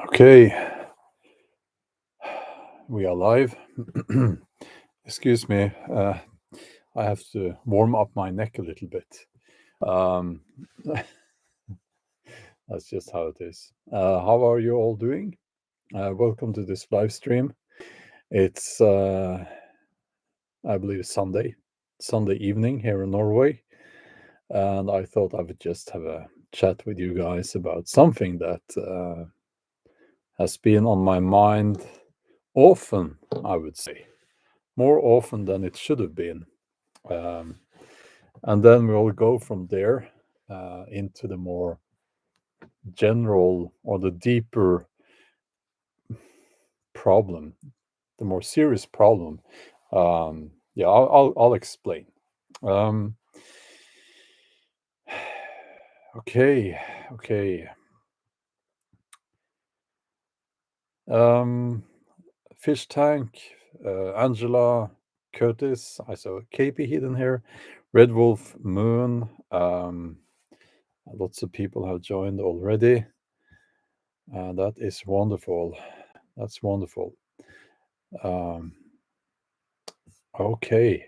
Okay, we are live. Excuse me, I have to warm up my neck a little bit. Um, that's just how it is. How are you all doing? Welcome to this live stream. It's, I believe, Sunday evening here in Norway, and I thought I would just have a chat with you guys about something that has been on my mind often, I would say, more often than it should have been. Um, and then we'll go from there into the more general or the deeper problem, the more serious problem. Yeah, I'll explain. Um, okay, okay. Fish Tank, Angela, Curtis. I saw KP hidden here. Red Wolf, Moon. Lots of people have joined already. That is wonderful. That's wonderful. Um, okay,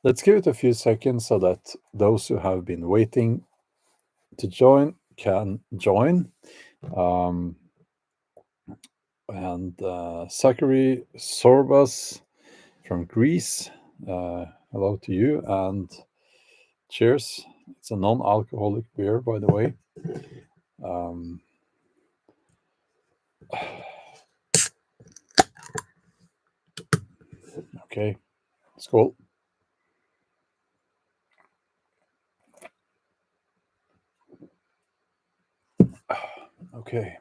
let's give it a few seconds so that those who have been waiting to join can join. Um, and Zachary Sorbas from Greece, hello to you and cheers. It's a non-alcoholic beer, by the way. Um, okay, skål. Okay.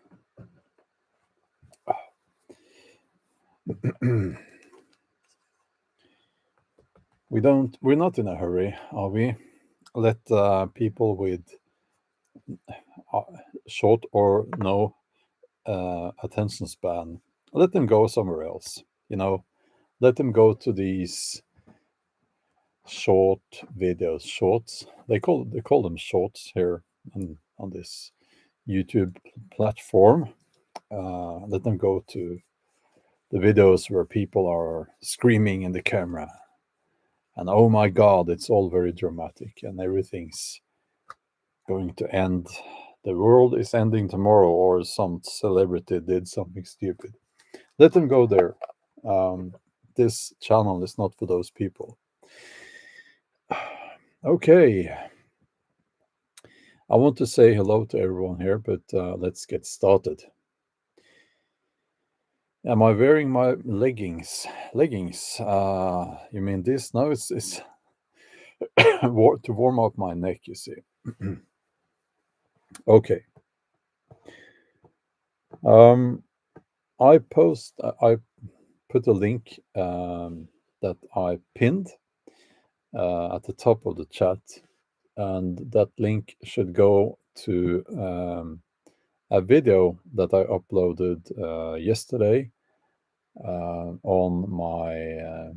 We're not in a hurry, are we? Let people with uh, short or no attention span, let them go somewhere else. Let them go to these short videos, shorts. They call them shorts here on this YouTube platform. Let them go to the videos where people are screaming in the camera, and oh my God, it's all very dramatic, and everything's going to end. The world is ending tomorrow, or some celebrity did something stupid. Let them go there. This channel is not for those people. Okay. I want to say hello to everyone here, but let's get started. Am I wearing my leggings? Leggings. You mean this? No, it's to warm up my neck, you see. Okay. I put a link that I pinned at the top of the chat, and that link should go to a video that I uploaded yesterday on my.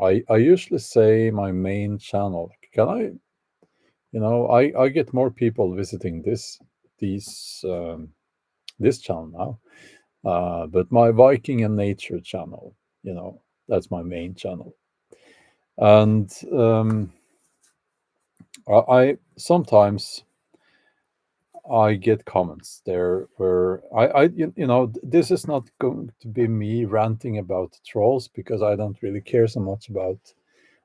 I usually say my main channel. Can I? I get more people visiting these this channel now. But my Viking and Nature channel, that's my main channel. And I sometimes I get comments there where this is not going to be me ranting about the trolls, because I don't really care so much about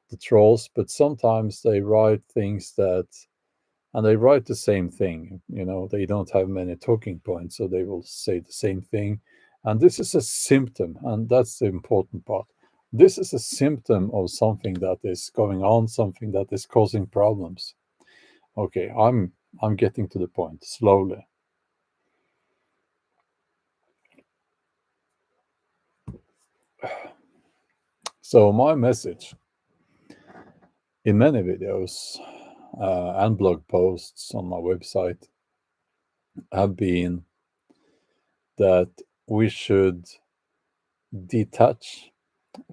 the trolls, but sometimes they write things and they write the same thing. They don't have many talking points, so they will say the same thing. And this is a symptom, and that's the important part. This is a symptom of something that is going on, something that is causing problems. Okay, I'm getting to the point slowly. So my message in many videos and blog posts on my website have been that we should detach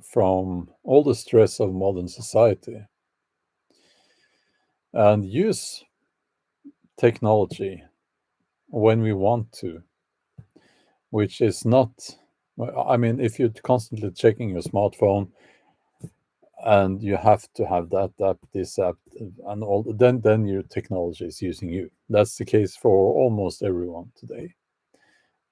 from all the stress of modern society and use technology when we want to, which is not. I mean, if you're constantly checking your smartphone and you have to have that app, this app, and all, then your technology is using you. That's the case for almost everyone today.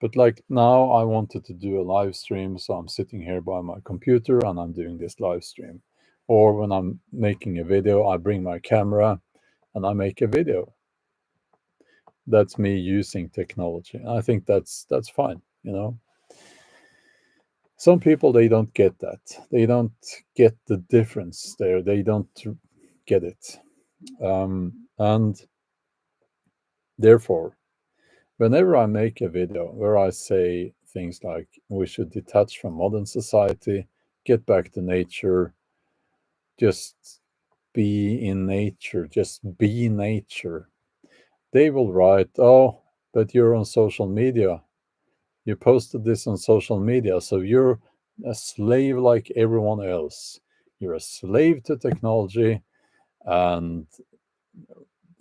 But like now, I wanted to do a live stream, so I'm sitting here by my computer and I'm doing this live stream. Or when I'm making a video, I bring my camera and I make a video. That's me using technology. I think that's fine, you know. Some people, they don't get that. They don't get the difference there. They don't get it. And therefore, whenever I make a video where I say things like we should detach from modern society, get back to nature, just be in nature, just be nature, they will write, oh, but you're on social media. You posted this on social media, so you're a slave like everyone else. You're a slave to technology. And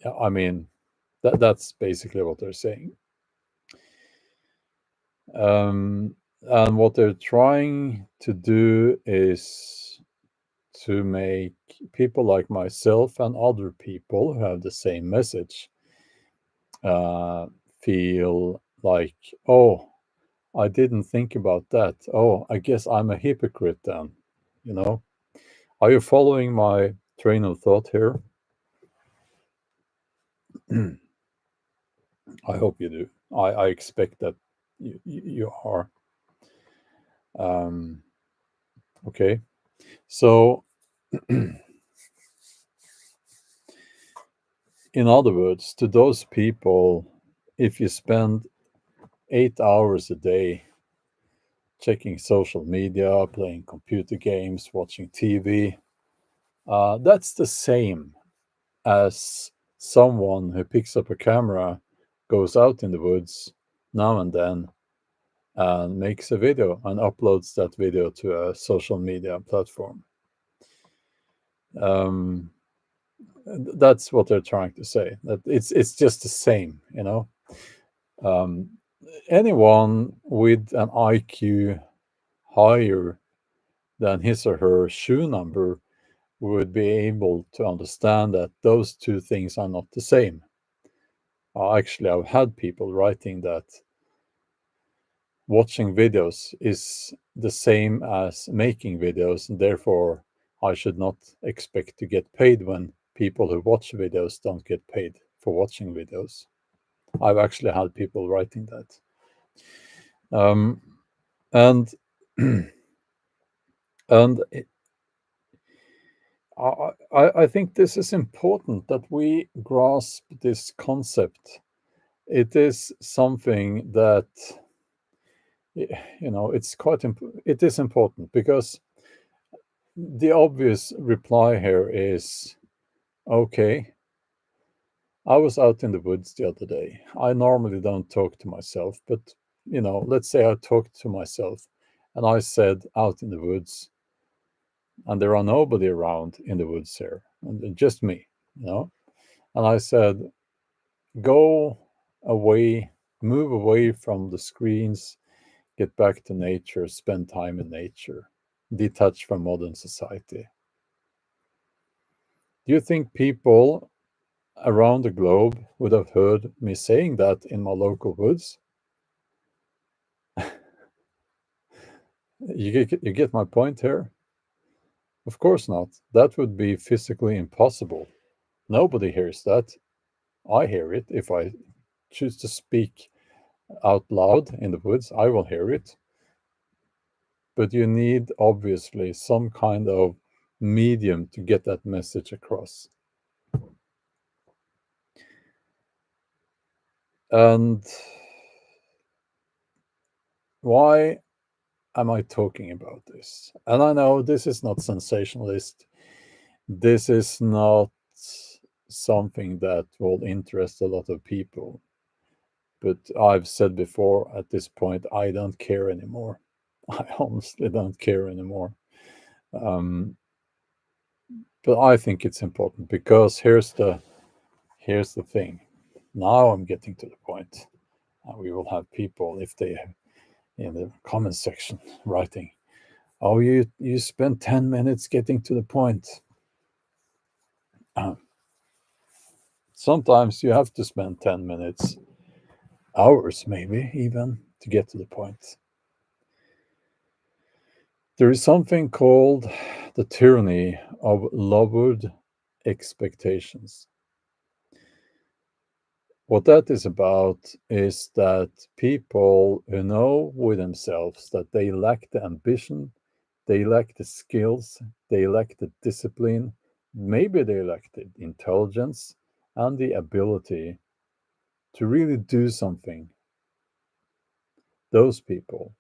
yeah, I mean, that's basically what they're saying. And what they're trying to do is to make people like myself and other people who have the same message uh, feel like, oh, I didn't think about that. Oh, I guess I'm a hypocrite then. You know, are you following my train of thought here? I hope you do. I expect that you are. Um, okay. So, in other words, to those people, if you spend 8 hours a day checking social media, playing computer games, watching TV, that's the same as someone who picks up a camera, goes out in the woods now and then, and makes a video and uploads that video to a social media platform. Um, that's what they're trying to say. That it's just the same, you know. Um, anyone with an IQ higher than his or her shoe number would be able to understand that those two things are not the same. Actually, I've had people writing that watching videos is the same as making videos, and therefore I should not expect to get paid when people who watch videos don't get paid for watching videos. I've actually had people writing that. Um, and and I think this is important that we grasp this concept. It is something that it's it is important because the obvious reply here is, okay, I was out in the woods the other day. I normally don't talk to myself, but let's say I talked to myself and I said out in the woods, and there are nobody around in the woods here, and just me, and I said, go away, move away from the screens, get back to nature, spend time in nature, detach from modern society. Do you think people around the globe would have heard me saying that in my local woods? You get my point here? Of course not. That would be physically impossible. Nobody hears that. I hear it. If I choose to speak out loud in the woods, I will hear it. But you need obviously some kind of medium to get that message across. And why am I talking about this? And I know this is not sensationalist. This is not something that will interest a lot of people. But I've said before, at this point, I don't care anymore. I honestly don't care anymore. But I think it's important because here's the thing. Now I'm getting to the point. We will have people, if they in the comment section writing, "Oh, you spent 10 minutes getting to the point." Sometimes you have to spend 10 minutes, hours maybe even, to get to the point. There is something called the tyranny of lowered expectations. What that is about is that people who know with themselves that they lack the ambition, they lack the skills, they lack the discipline, maybe they lack the intelligence and the ability to really do something. Those people,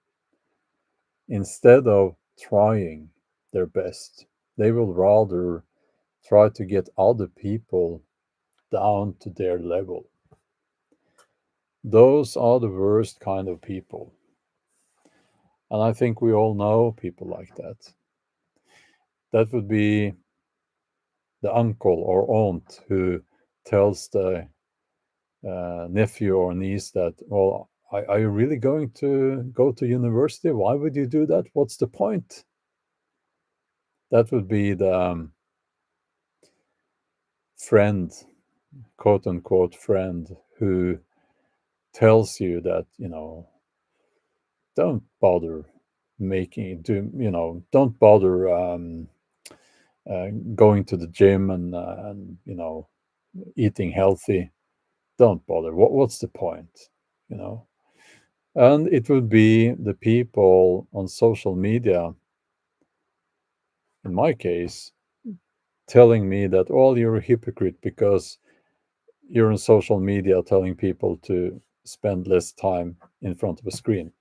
instead of trying their best, they will rather try to get other people down to their level. Those are the worst kind of people. And I think we all know people like that. That would be the uncle or aunt who tells the nephew or niece that, well, are you really going to go to university? Why would you do that? What's the point? That would be the friend, quote unquote, friend who tells you that, don't bother don't bother going to the gym and eating healthy. Don't bother. What's the point? You know, and it would be the people on social media, in my case, telling me that, oh, you're a hypocrite because you're on social media telling people to spend less time in front of a screen,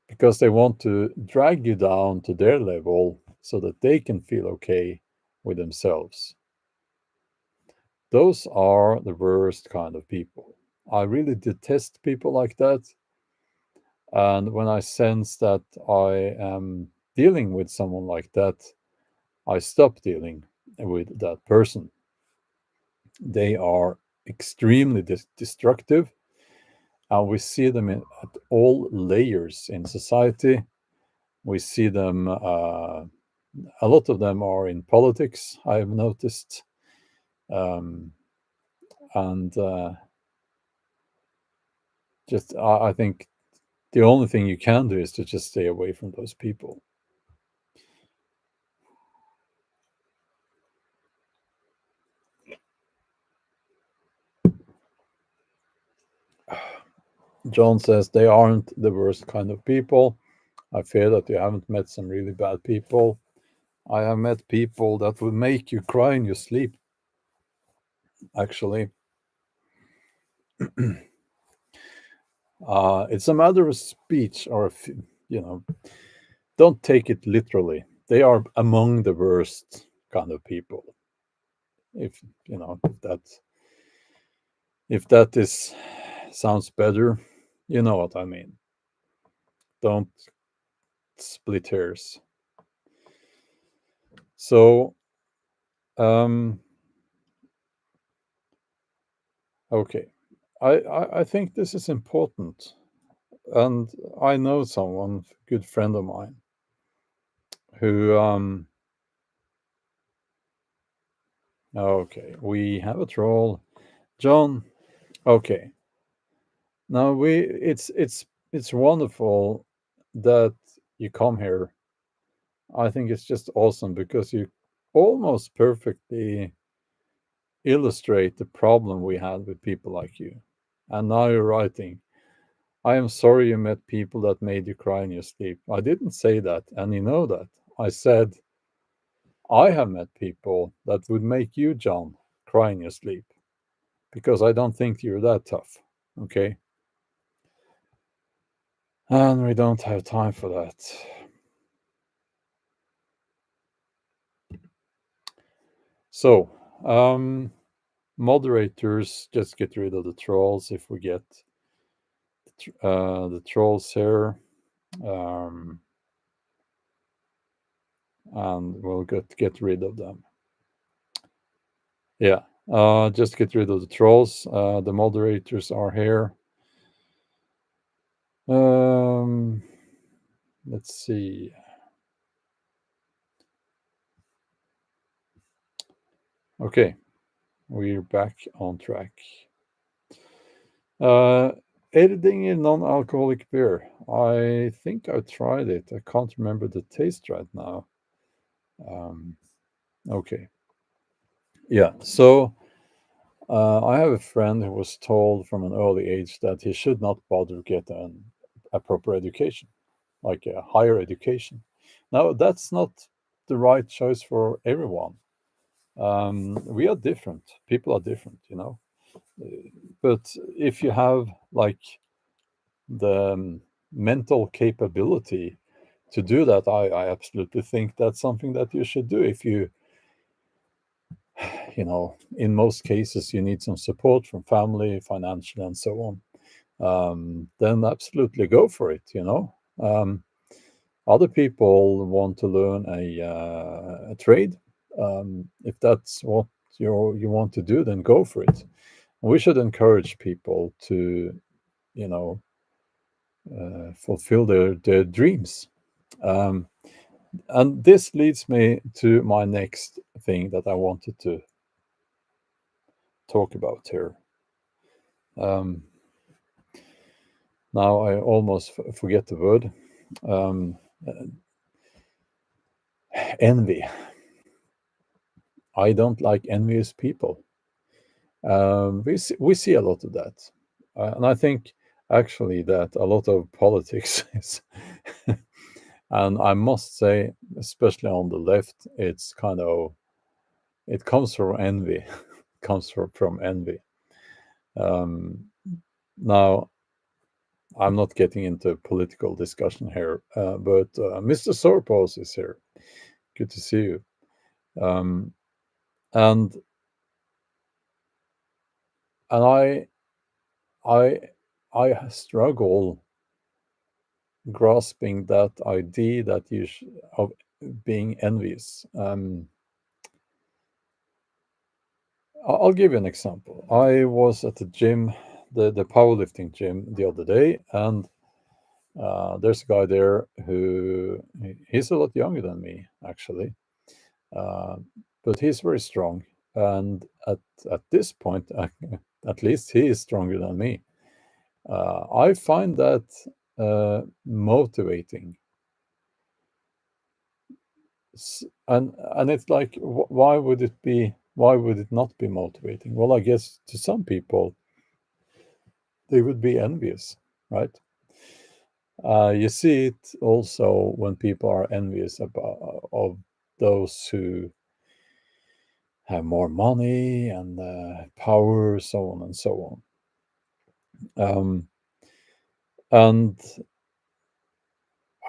because they want to drag you down to their level so that they can feel okay with themselves. Those are the worst kind of people. I really detest people like that. And when I sense that I am dealing with someone like that, I stop dealing with that person. They are extremely destructive, and we see them at all layers in society. We see them, a lot of them are in politics, I have noticed. Um, and just, I think the only thing you can do is to just stay away from those people. John says they aren't the worst kind of people. I fear that you haven't met some really bad people. I have met people that would make you cry in your sleep, actually. It's a matter of speech, or, don't take it literally. They are among the worst kind of people. If, if that is sounds better, you know what I mean. Don't split hairs. So, um, okay. I think this is important. And I know someone, a good friend of mine, who, okay, we have a troll. John, okay. Now it's wonderful that you come here. I think it's just awesome because you almost perfectly illustrate the problem we had with people like you. And now you're writing, I am sorry you met people that made you cry in your sleep. I didn't say that, and you know that. I said, I have met people that would make you, John, cry in your sleep because I don't think you're that tough. Okay. And we don't have time for that. So, moderators, just get rid of the trolls if we get the trolls here. Um, and we'll get rid of them. Yeah, just get rid of the trolls. The moderators are here. let's see. Okay, we're back on track. Uh, Editing in non-alcoholic beer. I think I tried it. I can't remember the taste right now. Um, okay. Yeah. So I have a friend who was told from an early age that he should not bother get a proper education, like a higher education. Now, that's not the right choice for everyone. We are different. People are different, you know. But if you have like the mental capability to do that, I absolutely think that's something that you should do. If you know, in most cases, you need some support from family, financial, and so on, then absolutely go for it, you know. Other people want to learn a trade. If that's what you want to do, then go for it. We should encourage people to, you know, fulfill their dreams. Um, and this leads me to my next thing that I wanted to talk about here. Um, Now I almost forget the word. Um, Envy. I don't like envious people. We see a lot of that, and I think actually that a lot of politics is, and I must say, especially on the left, it's kind of it comes from envy, comes from envy. Um, Now I'm not getting into political discussion here, but Mr. Soropos is here. Good to see you. Um, and and I I struggle grasping that idea that of being envious. I'll give you an example. I was at the gym, the powerlifting gym, the other day, and there's a guy there who he's a lot younger than me actually, uh, but he's very strong, and at this point, at least he is stronger than me. I find that motivating. And it's like, why would it be? Why would it not be motivating? Well, I guess to some people they would be envious, right? You see it also when people are envious of those who have more money and power, so on and so on. And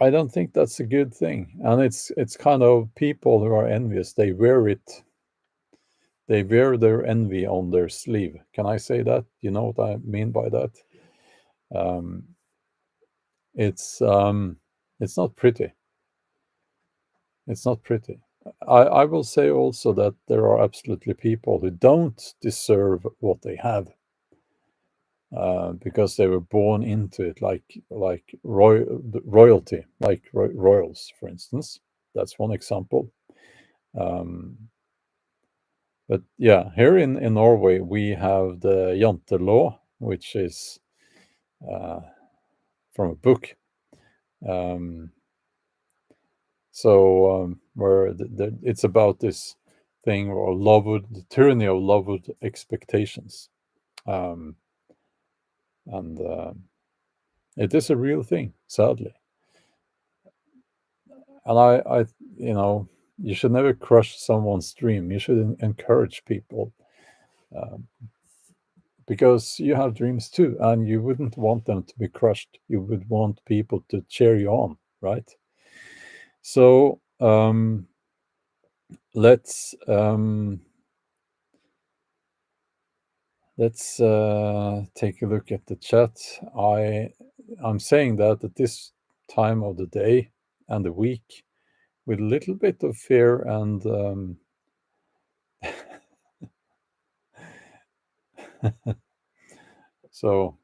I don't think that's a good thing. And it's kind of people who are envious. They wear their envy on their sleeve. Can I say that? You know what I mean by that? Um, it's not pretty. It's not pretty. I will say also that there are absolutely people who don't deserve what they have because they were born into it, like royalty, like royals, for instance. That's one example. Um, but yeah, here in Norway we have the Jante law, which is uh, from a book. Um, where it's about this thing or the tyranny of loved expectations, um, and it is a real thing, sadly. And you know, you should never crush someone's dream. You should encourage people um, because you have dreams too, and you wouldn't want them to be crushed. You would want people to cheer you on, right? So let's um, let's take a look at the chat. I'm saying that at this time of the day and the week, with a little bit of fear and so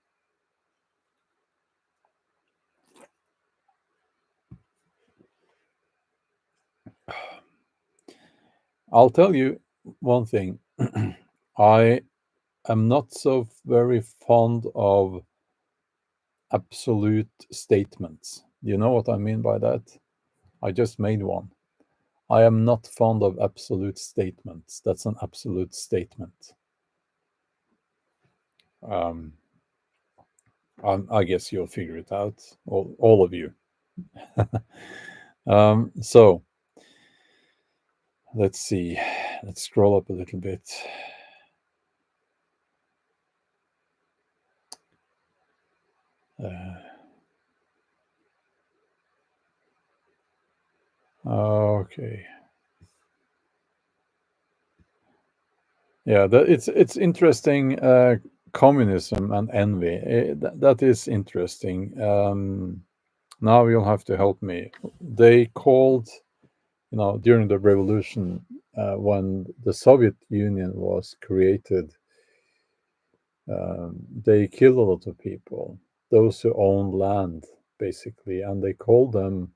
I'll tell you one thing. I am not so very fond of absolute statements. You know what I mean by that? I just made one. I am not fond of absolute statements. That's an absolute statement. Um, I guess you'll figure it out, all of you. So let's see. Let's scroll up a little bit. Okay. Yeah, it's interesting. Communism and envy. That is interesting. Now you'll have to help me. They called, during the revolution, when the Soviet Union was created, they killed a lot of people, those who owned land, basically, and they called them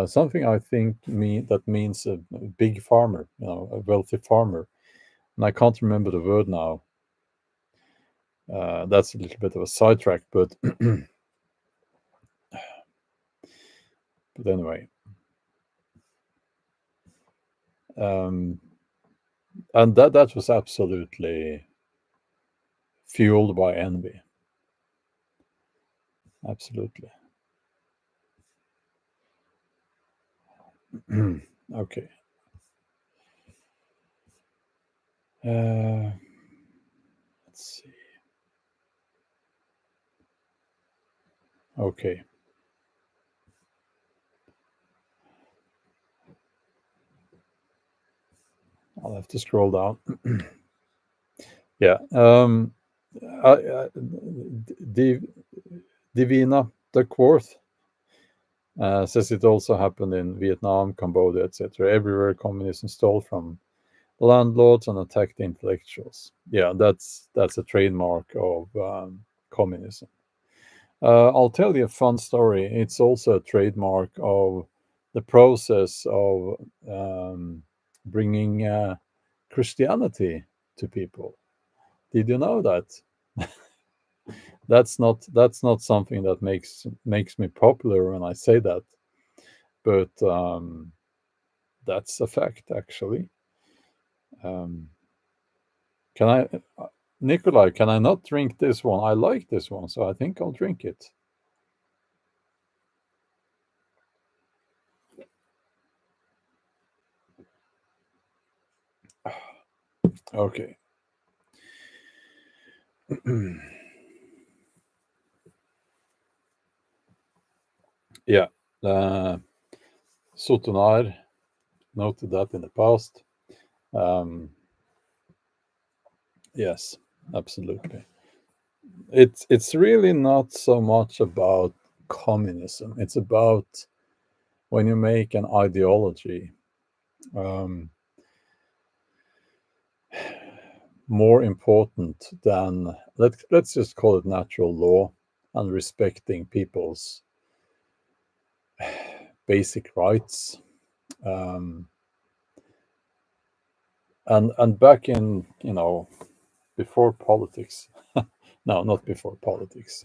something I think that means a big farmer, a wealthy farmer, and I can't remember the word now. That's a little bit of a sidetrack, but anyway, and that was absolutely fueled by envy. Absolutely. Okay. Let's see. Okay. I'll have to scroll down. Yeah. Divina the Fourth says it also happened in Vietnam, Cambodia, etc. Everywhere communism stole from landlords and attacked the intellectuals. Yeah, that's a trademark of communism. I'll tell you a fun story. It's also a trademark of the process of bringing Christianity to people. Did you know that? That's not something that makes me popular when I say that, but that's a fact actually. Um, can I, Nikolai? Can I not drink this one? I like this one, so I think I'll drink it. Okay. Yeah. Sotonar noted that in the past. Yes, absolutely. It's really not so much about communism. It's about when you make an ideology um, more important than let's just call it natural law and respecting people's basic rights. Um, and back in before politics, no, not before politics.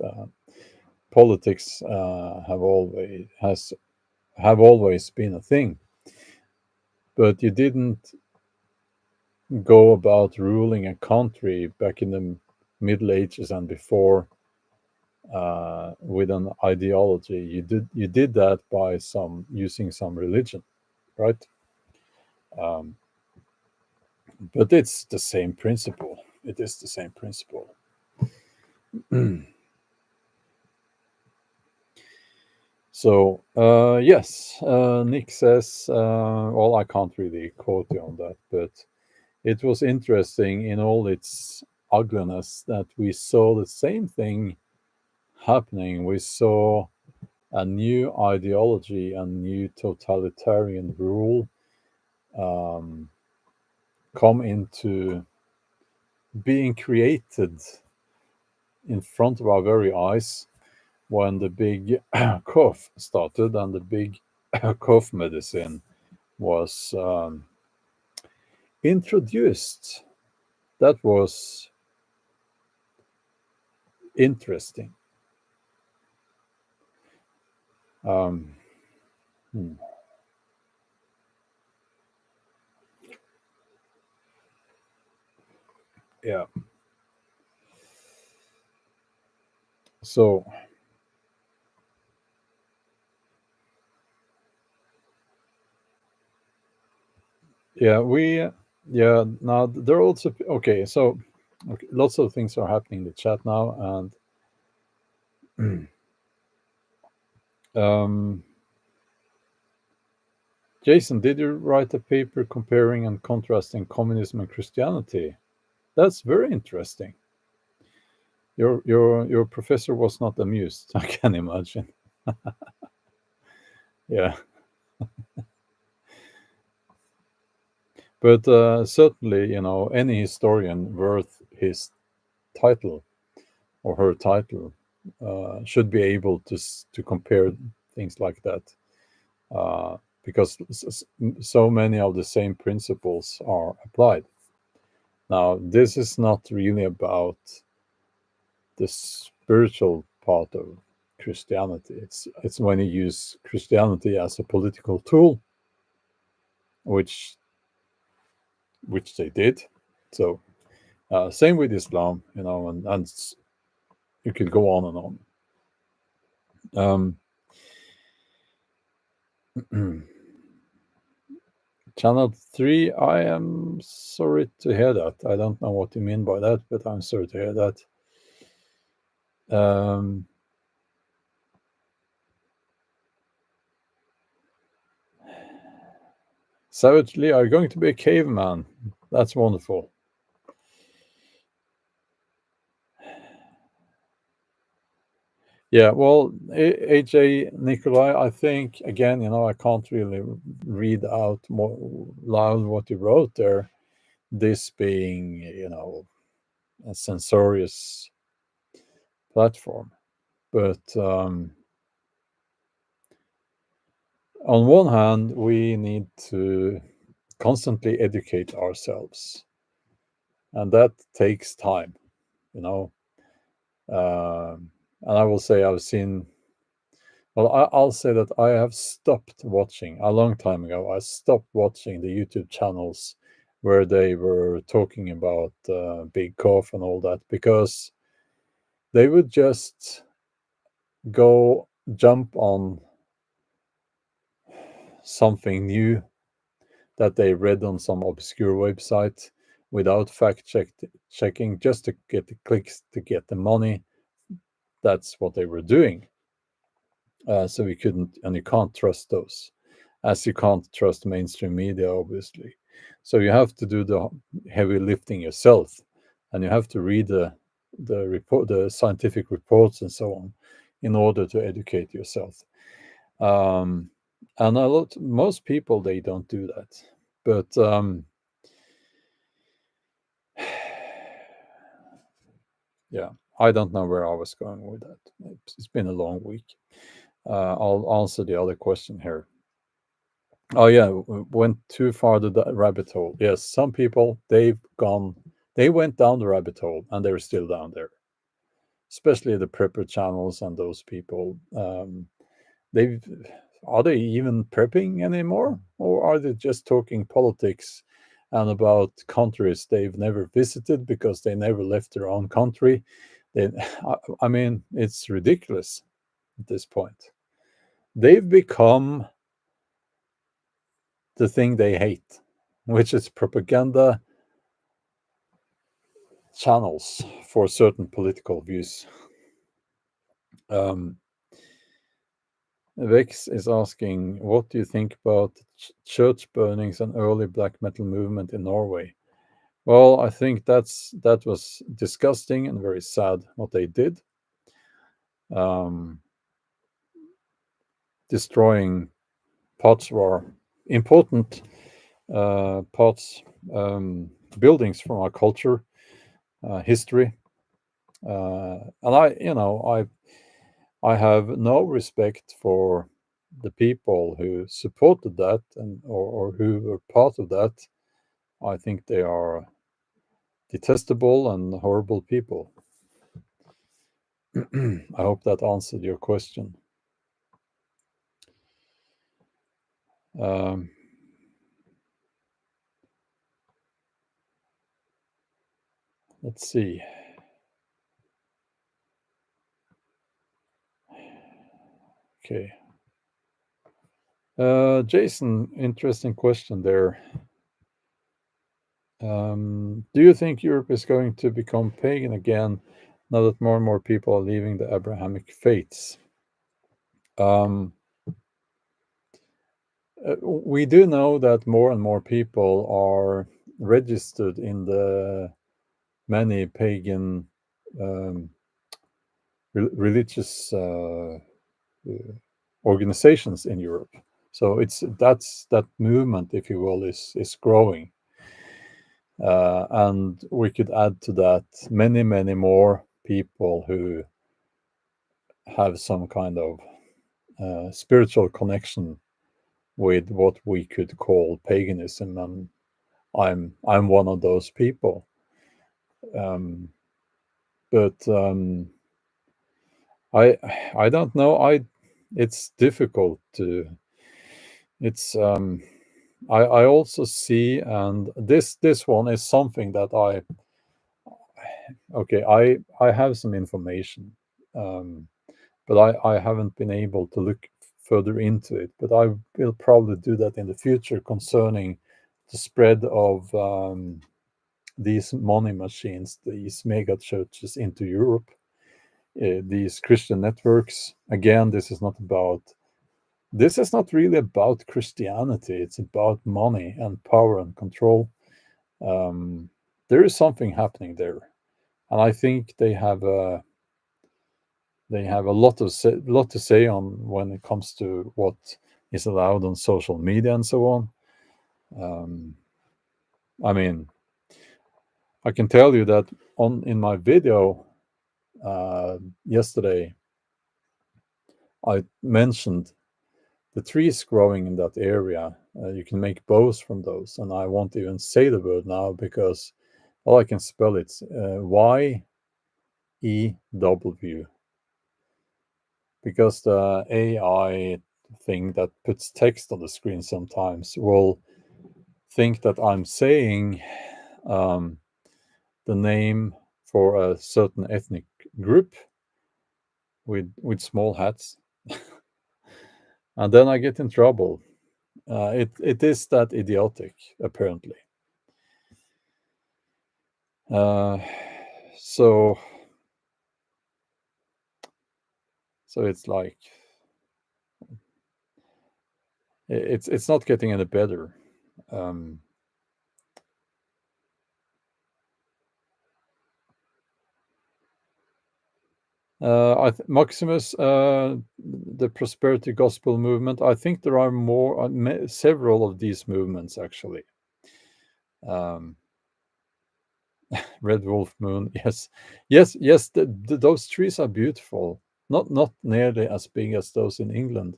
Politics have always been a thing, but you didn't go about ruling a country back in the Middle Ages and before with an ideology. You did that by using some religion, right? Um, but it's the same principle. It is the same principle. So yes, Nick says, well, I can't really quote you on that, but it was interesting in all its ugliness that we saw the same thing happening. We saw a new ideology, a new totalitarian rule um, come into being created in front of our very eyes when the big cough started and the big cough medicine was introduced. That was interesting. Um, hmm, yeah. So yeah, now there are also okay. So okay, lots of things are happening in the chat now, and um, Jason, did you write a paper comparing and contrasting communism and Christianity? That's very interesting. Your professor was not amused, I can imagine. Yeah, but certainly, any historian worth his title or her title should be able to compare things like that, because so many of the same principles are applied. Now, this is not really about the spiritual part of Christianity. It's when you use Christianity as a political tool, which they did. So same with Islam, and you could go on and on. Channel 3, I am sorry to hear that. I don't know what you mean by that, but I'm sorry to hear that. Um, Savagely, are you going to be a caveman? That's wonderful. Yeah, well, AJ Nikolai, I think again, I can't really read out more loud what you wrote there. This being, a censorious platform, but on one hand, we need to constantly educate ourselves, and that takes time, you know. And I will say I've seen. Well, I'll say that I have stopped watching a long time ago. I stopped watching the YouTube channels where they were talking about Big Cough and all that, because they would just go jump on something new that they read on some obscure website without checking, just to get the clicks, to get the money. That's what they were doing. So we couldn't, and you can't trust those, as you can't trust mainstream media, obviously. So you have to do the heavy lifting yourself, and you have to read the scientific reports and so on, in order to educate yourself. Um, and most people, they don't do that, but yeah, I don't know where I was going with that. It's been a long week. I'll answer the other question here. Oh yeah, went too far to the rabbit hole. Yes, some people, they went down the rabbit hole and they're still down there. Especially the prepper channels and those people. They've Are they even prepping anymore, or are they just talking politics and about countries they've never visited because they never left their own country? They, I mean, it's ridiculous at this point. They've become the thing they hate, which is propaganda channels for certain political views. Um, Vex is asking, what do you think about church burnings and early black metal movement in Norway? Well, I think that was disgusting and very sad what they did, um, destroying parts of our important parts, buildings from our culture, history, and I have no respect for the people who supported that, or who were part of that. I think they are detestable and horrible people. I hope that answered your question. Um, let's see. Okay. Jason, interesting question there. Do you think Europe is going to become pagan again now that more and more people are leaving the Abrahamic faiths? We do know that more and more people are registered in the many pagan um, religious organizations in Europe. So that movement, if you will, is growing, and we could add to that many more people who have some kind of spiritual connection with what we could call paganism, and I'm one of those people. Um, but I don't know. It's difficult to. It's I also see, and this one is something that I have some information, um, but I haven't been able to look further into it. But I will probably do that in the future concerning the spread of these money machines, these mega churches into Europe, these Christian networks. Again, this is not really about Christianity. It's about money and power and control. Um, there is something happening there, and I think they have a lot to say on when it comes to what is allowed on social media and so on. Um, I mean, I can tell you that on in my video yesterday, I mentioned the trees growing in that area. You can make bows from those, and I won't even say the word now because all I can spell it's YEW, because the AI thing that puts text on the screen sometimes will think that I'm saying um, the name for a certain ethnic group with small hats, and then I get in trouble. It is that idiotic, apparently. Uh, so so it's like it's not getting any better. Um, Maximus, the prosperity gospel movement. I think there are several of these movements actually. Um, Red Wolf Moon, yes, yes. Those trees are beautiful. Not nearly as big as those in England,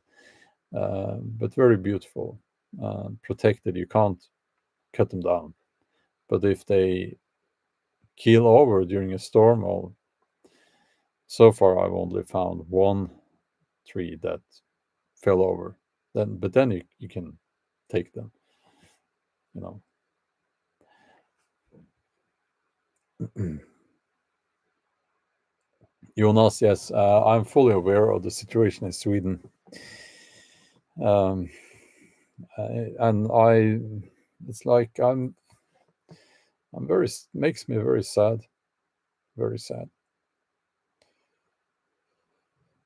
but very beautiful. Protected. You can't cut them down. But if they keel over during a storm, or so far I've only found one tree that fell over. Then you can take them. You know. Jonas, yes, I'm fully aware of the situation in Sweden, um, and it's like I'm very makes me very sad, very sad.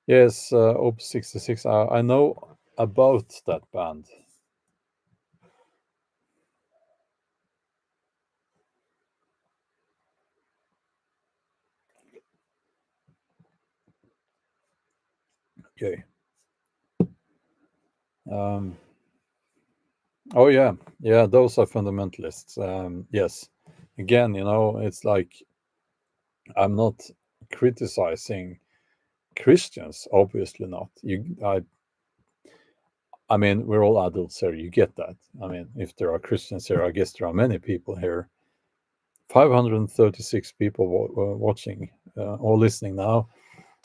Yes, Op 66. I know about that band. Okay. Um, oh yeah, yeah. Those are fundamentalists. Yes. Again, it's like I'm not criticizing Christians. Obviously not. I mean, we're all adults here. You get that. I mean, if there are Christians here, I guess there are many people here. 536 people watching or listening now,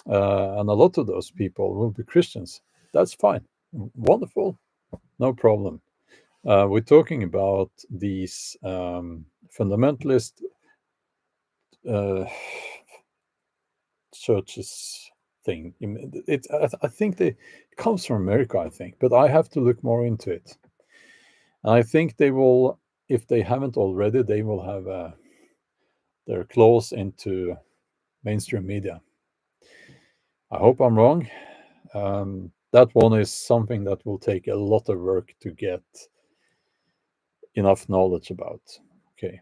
and a lot of those people will be Christians. That's fine. Wonderful. No problem. We're talking about these fundamentalist churches thing. I think it comes from America, I think, but I have to look more into it. And I think they will, if they haven't already, they will have their claws into mainstream media. I hope I'm wrong. That one is something that will take a lot of work to get enough knowledge about. Okay.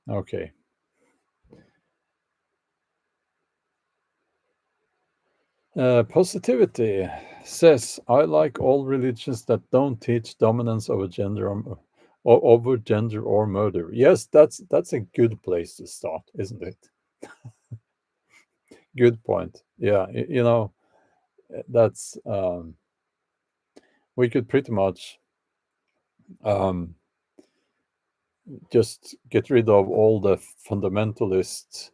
Okay. Positivity says, I like all religions that don't teach dominance over gender or over gender or murder. Yes, that's a good place to start, isn't it? Good point. Yeah, that's we could pretty much just get rid of all the fundamentalist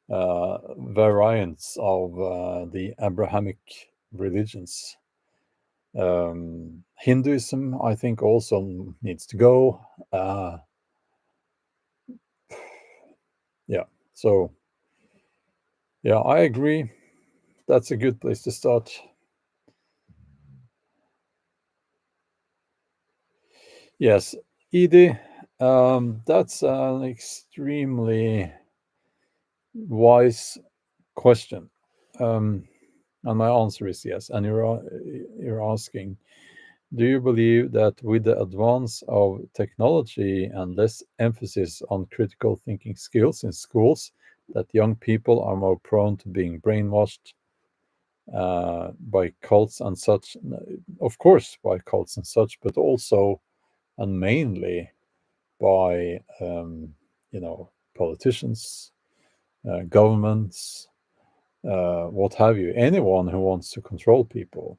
variants of the Abrahamic religions. Hinduism, I think, also needs to go. Yeah, so yeah, I agree. That's a good place to start. Yes, Edie, that's an extremely wise question. And my answer is yes. And you're asking, do you believe that with the advance of technology and less emphasis on critical thinking skills in schools, that young people are more prone to being brainwashed by cults and such? Of course, by cults and such, but also and mainly by politicians, governments, what have you, anyone who wants to control people.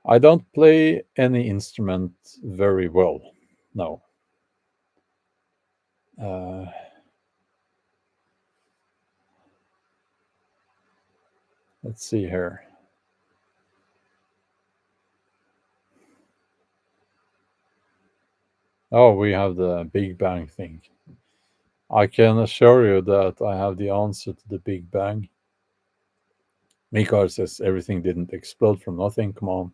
I don't play any instrument very well. No. Let's see here. Oh, we have the Big Bang thing. I can assure you that I have the answer to the Big Bang. Mikael says everything didn't explode from nothing. Come on.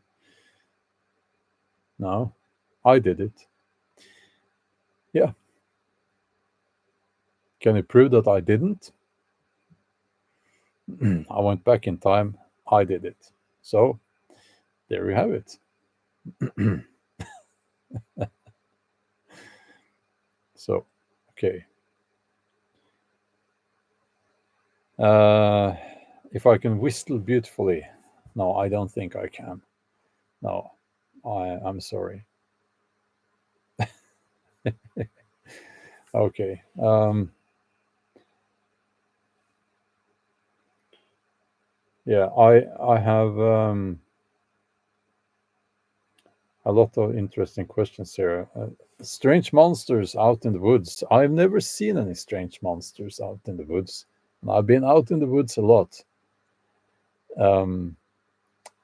No, I did it. Yeah. Can you prove that I didn't? I went back in time. I did it. So there you have it. So, okay. If I can whistle beautifully. No, I don't think I can. No, I'm sorry. Okay. Yeah, I have a lot of interesting questions here. Strange monsters out in the woods. I've never seen any strange monsters out in the woods. I've been out in the woods a lot.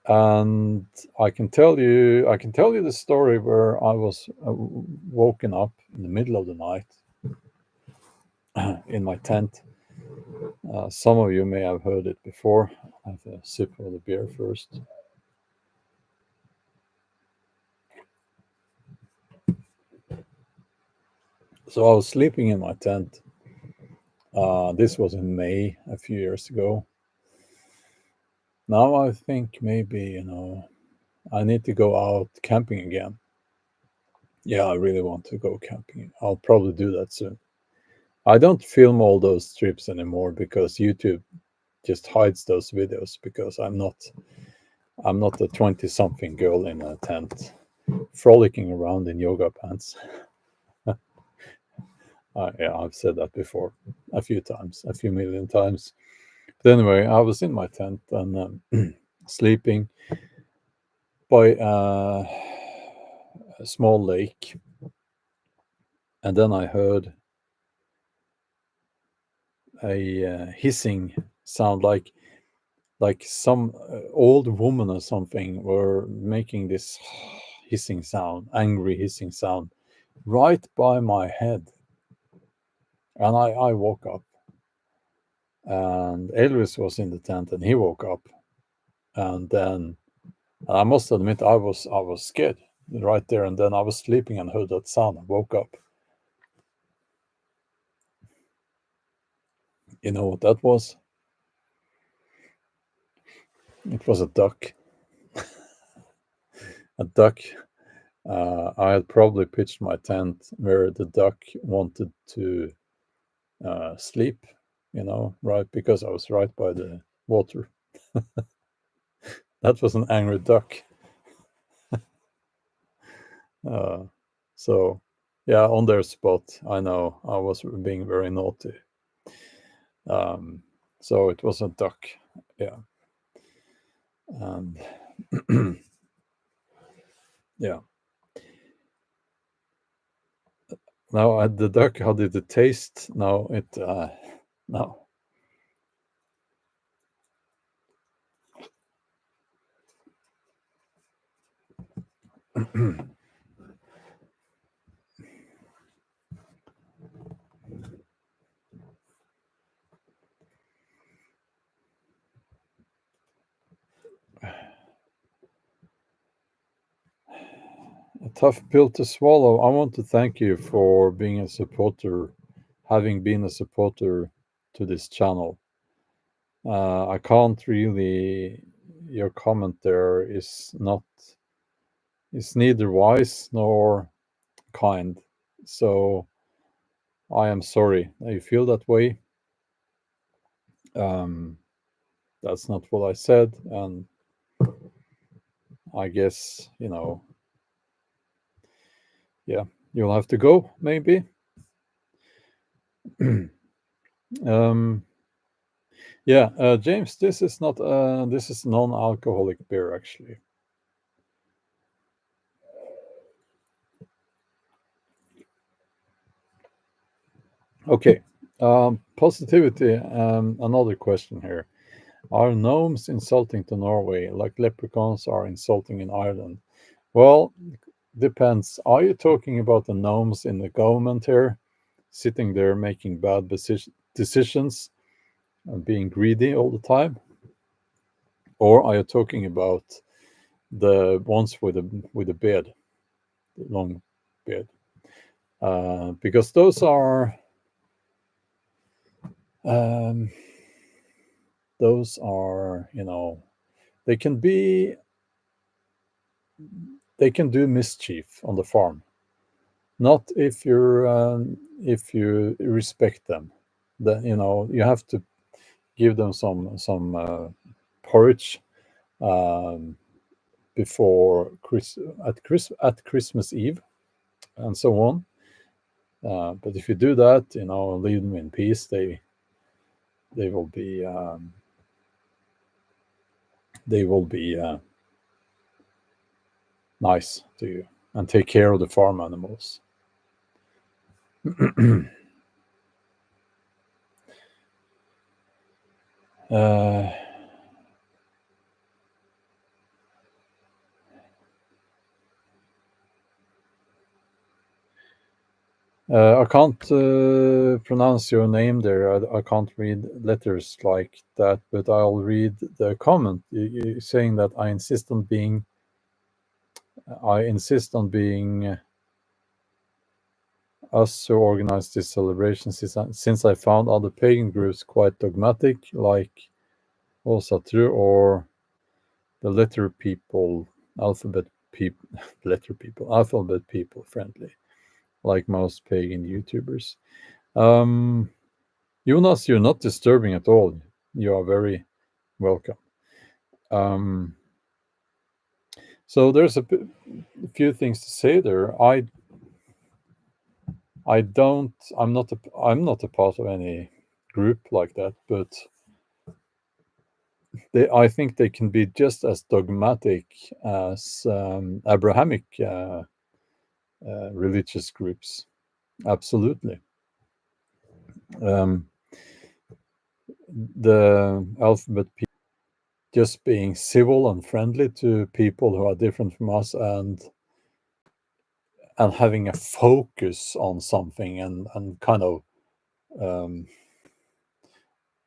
And I can tell you the story where I was woken up in the middle of the night in my tent. Some of you may have heard it before. I have a sip of the beer first. So I was sleeping in my tent. This was in May a few years ago. Now I think maybe, I need to go out camping again. Yeah, I really want to go camping. I'll probably do that soon. I don't film all those trips anymore because YouTube just hides those videos because I'm not a 20-something girl in a tent frolicking around in yoga pants. Yeah, I've said that before a few times, a few million times. But anyway, I was in my tent and sleeping by a small lake, and then I heard a hissing sound, like some old woman or something were making this hissing sound, angry hissing sound, right by my head. And I woke up, and Elvis was in the tent, and he woke up, and then I must admit I was scared right there, and then I was sleeping and heard that sound and woke up. You know what that was? It was a duck. A duck. I had probably pitched my tent where the duck wanted to sleep, right, because I was right by the water. That was an angry duck. Uh, so, yeah, on their spot, I know I was being very naughty. Um, so it was a duck, yeah, and yeah. Now the duck, how did it taste? No, no. A tough pill to swallow. I want to thank you for being a supporter, having been a supporter to this channel. I can't really. Your comment there is neither wise nor kind. So I am sorry that you feel that way. Um, that's not what I said, and I guess yeah, you'll have to go maybe. um, yeah, James, this is not this is non-alcoholic beer actually. Okay, positivity. Another question here: are gnomes insulting to Norway like leprechauns are insulting in Ireland? Well, depends. Are you talking about the gnomes in the government here, sitting there making bad decisions and being greedy all the time? Or are you talking about the ones with the beard, the long beard? Because um, those are, they can be, they can do mischief on the farm. Not if you respect them. Then you have to give them some porridge um, before at Christmas Eve and so on. But if you do that, leave them in peace. They will be they will be nice to you and take care of the farm animals. uh, I can't pronounce your name there. I can't read letters like that, but I'll read the comment. You saying that I insist on being us who organize this celebration since I found other pagan groups quite dogmatic, like Osatru or the letter people, alphabet people, alphabet people friendly, like most pagan YouTubers. Um, Jonas, you're not disturbing at all. You are very welcome. Um, So there's a few things to say there. I'm not a part of any group like that, but I think they can be just as dogmatic as Abrahamic religious groups. Absolutely. Um, the alphabet just being civil and friendly to people who are different from us, and having a focus on something, and kind of um,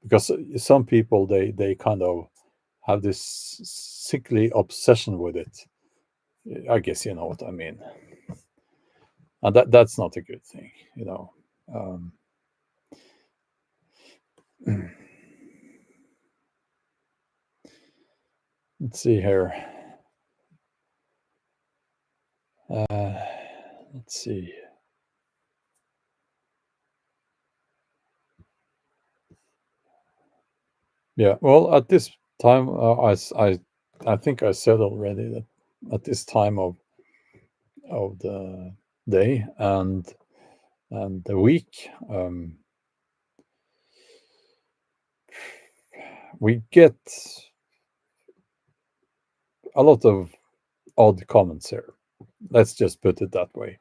because some people they kind of have this sickly obsession with it. I guess you know what I mean, and that's not a good thing, you know. Um, let's see here. Let's see. Yeah. Well, at this time, I think I said already that at this time of the day and the week, we get a lot of odd comments here. Let's just put it that way.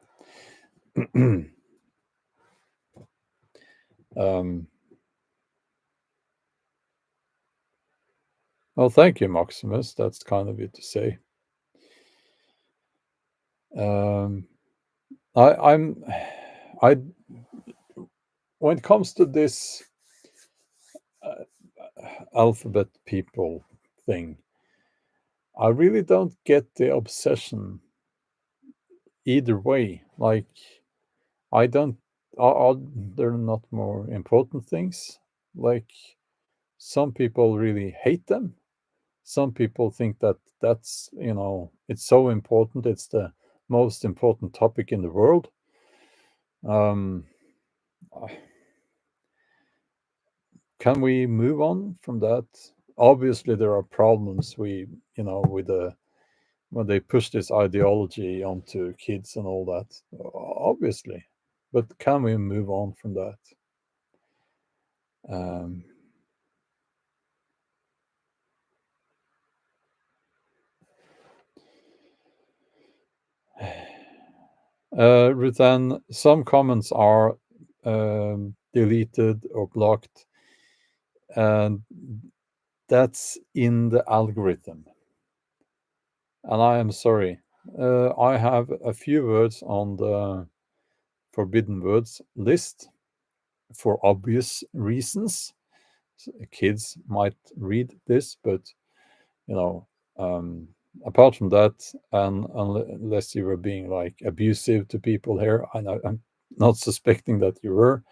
Well, thank you, Maximus. That's kind of you to say. Um, I'm I when it comes to this alphabet people thing, I really don't get the obsession either way. Like, I don't. Are there not more important things? Like, some people really hate them. Some people think that that's, it's so important. It's the most important topic in the world. Um, can we move on from that? Obviously, there are problems with the when they push this ideology onto kids and all that. Obviously, but can we move on from that? Um, Rutan, some comments are deleted or blocked, and that's in the algorithm. And I am sorry. I have a few words on the forbidden words list for obvious reasons. Kids might read this, but you know, um, apart from that, and unless you were being like abusive to people here, I'm not suspecting that you were.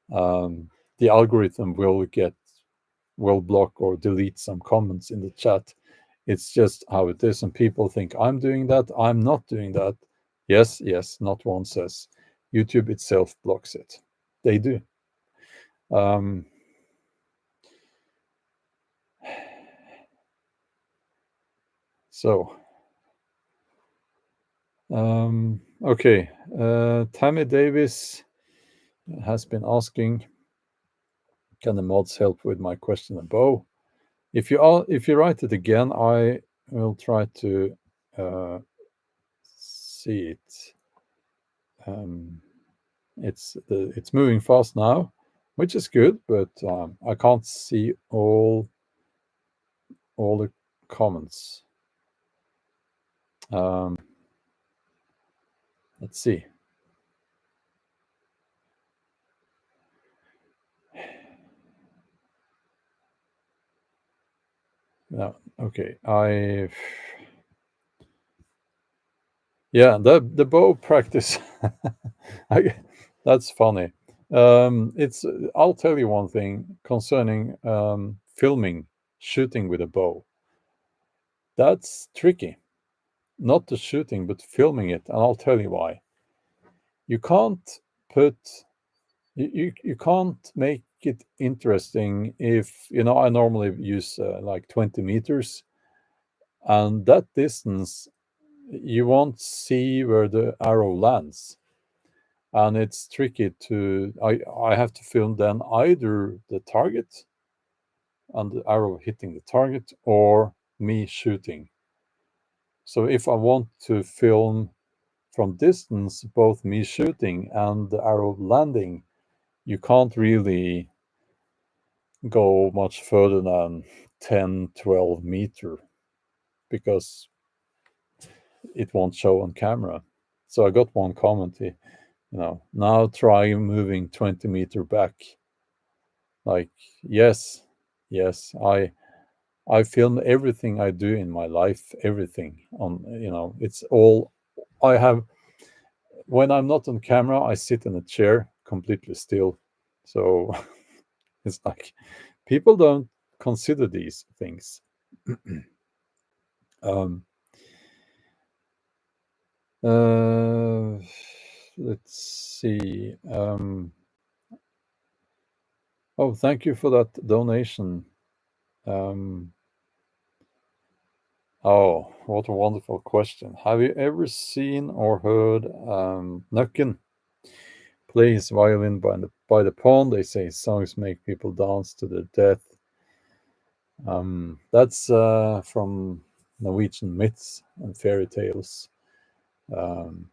The algorithm will block or delete some comments in the chat. It's just how it is, and people think I'm doing that. I'm not doing that. Yes, yes, not one says. YouTube itself blocks it. They do. Um, so, okay. Tammy Davis has been asking, can the mods help with my question above? If you write it again, I will try to see it. It's moving fast now, which is good, but I can't see all the comments. Let's see. No, okay. The bow practice. That's funny. It's I'll tell you one thing concerning filming, shooting with a bow. That's tricky. Not the shooting, but filming it, and I'll tell you why. You can't put you can't make it interesting if I normally use like 20 meters, and that distance you won't see where the arrow lands, and it's tricky to. I have to film then either the target and the arrow hitting the target, or me shooting. So if I want to film from distance both me shooting and the arrow landing, you can't really go much further than 10-12 meter, because it won't show on camera. So I got one comment, now try moving 20 meter back. Like, yes, yes, I film everything I do in my life, everything on, it's all I have. When I'm not on camera, I sit in a chair completely still. So it's like people don't consider these things. um, uh, let's see. Oh, thank you for that donation. Um, oh, what a wonderful question. Have you ever seen or heard Nøkken play his violin by the pond? They say songs make people dance to their death. That's from Norwegian myths and fairy tales. Um,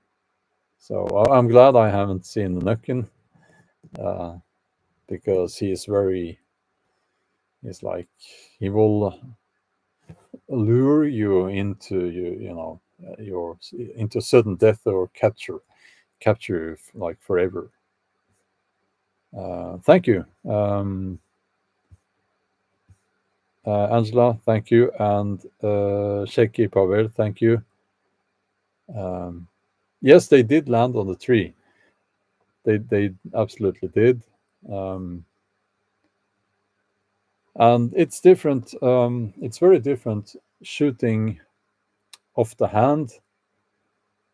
so I'm glad I haven't seen the Nøkken, because he's like, he will lure you into your into sudden death, or capture you like forever. Thank you, Angela. Thank you, and Sheki Pavel. Thank you. Um, yes, they did land on the tree. They absolutely did. Um, and it's different. It's very different shooting off the hand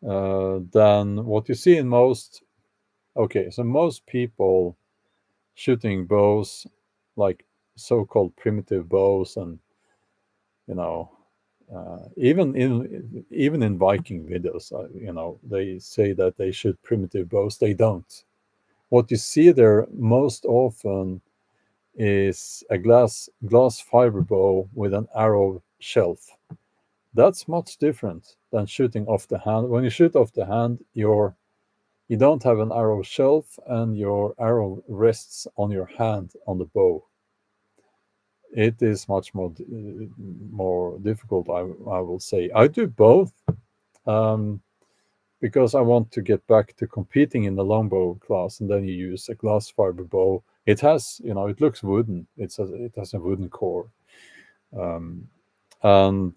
than what you see in most. Okay, so most people shooting bows, like so-called primitive bows, and you know, even in Viking videos, they say that they shoot primitive bows. They don't. What you see there most often is a glass fiber bow with an arrow shelf. That's much different than shooting off the hand. When you shoot off the hand, you don't have an arrow shelf, and your arrow rests on your hand on the bow. It is much more difficult, I will say. I do both, um, because I want to get back to competing in the longbow class, and then you use a glass fiber bow. It has, it looks wooden. It has a wooden core, um, and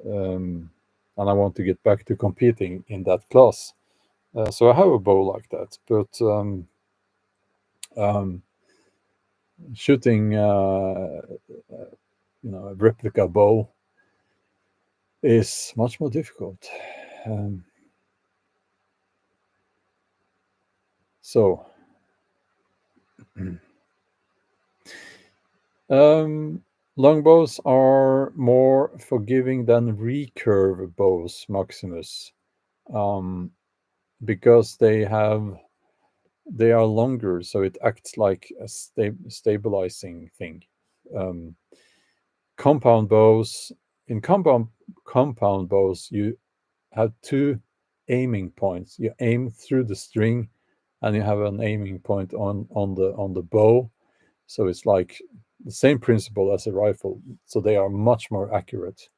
um, and I want to get back to competing in that class. So I have a bow like that, but um, shooting, a replica bow is much more difficult. Um, so longbows are more forgiving than recurve bows, Maximus, um, because they are longer, so it acts like a stabilizing thing. Um, compound bows in compound bows, you have two aiming points. You aim through the string, and you have an aiming point on the bow. So it's like the same principle as a rifle. So they are much more accurate.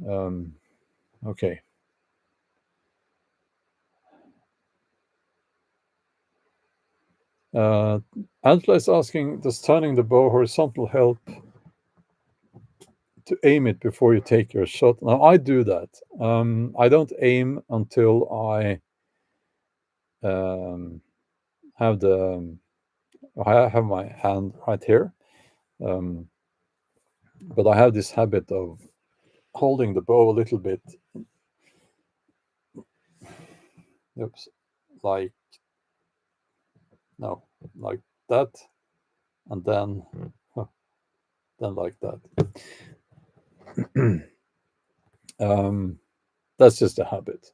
Okay. Angela is asking, does turning the bow horizontal help to aim it before you take your shot? Now, I do that. I don't aim until I um, I have my hand right here. Um, but I have this habit of holding the bow a little bit. Oops, like no, like that, and then like that. um, That's just a habit.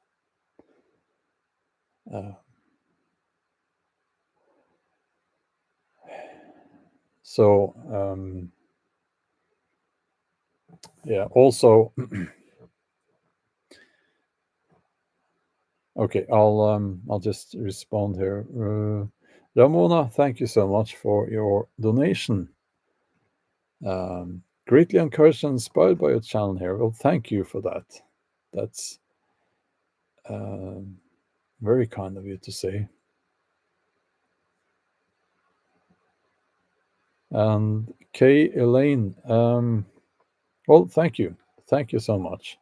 Uh, so yeah. Also, okay. I'll just respond here. Ramona, thank you so much for your donation. Greatly encouraged and inspired by your channel here. Well, thank you for that. That's um very kind of you to say. And Kay Elaine, well, thank you. Thank you so much.